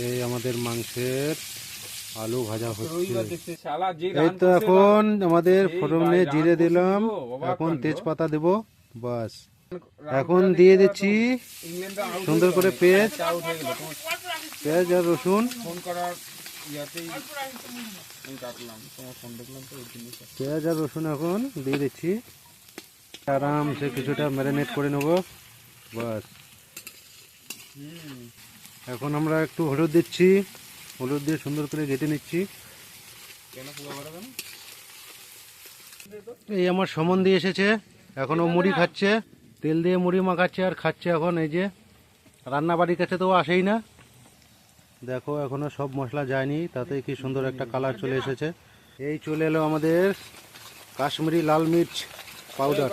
এই আমাদের মাংসের আলু ভাজা হচ্ছে। এই তো এখন আমাদের ফোড়নে জিরে দিলাম, এখন তেজপাতা দেব, বাস এখন দিয়ে দিচ্ছি সুন্দর করে পেঁয়াজ আর রসুন। পেঁয়াজ আর রসুন এখন দিয়ে দিচ্ছি, আরামসে কিছুটা ম্যারিনেট করে নেব, বাস। এখন আমরা একটু হলুদ দিচ্ছি, হলুদ দিয়ে সুন্দর করে ঘেটে নিচ্ছি। এই আমার সমন দিয়ে এসেছে, এখনও মুড়ি খাচ্ছে, তেল দিয়ে মুড়ি মাখাচ্ছে আর খাচ্ছে। এখন এই যে রান্না বাড়ির কাছে তো আসেই না, দেখো এখনো সব মশলা যায়নি, তাতে কি সুন্দর একটা কালার চলে এসেছে। এই চলে এলো আমাদের কাশ্মীরি লাল মির্চ পাউডার,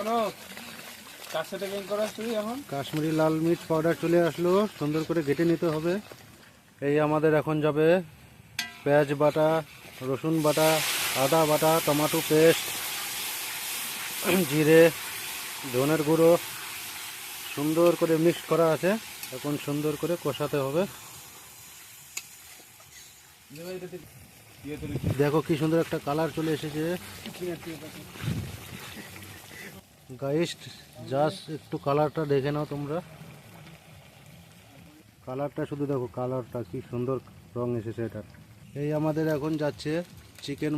কাশ্মীরি লাল মির্চ পাউডার চলে আসলো, সুন্দর করে ঘেটে নিতে হবে। এই আমাদের এখন যাবে পেঁয়াজ বাটা, রসুন বাটা, আদা বাটা, টমেটো পেস্ট, জিরে, ধনের গুঁড়ো সুন্দর করে মিক্স করা আছে, এখন সুন্দর করে কষাতে হবে। দেখো কি সুন্দর একটা কালার চলে এসেছে গাইস, জাস্ট একটু কালারটা দেখে নাও তোমরা, কালারটা শুধু দেখো, কালারটা কি সুন্দর রং এসেছে এটা। এই আমাদের এখন যাচ্ছে চিকেন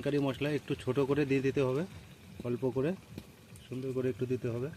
কারি মশলা, একটু ছোট করে দিয়ে দিতে হবে, অল্প করে সুন্দর করে একটু দিতে হবে।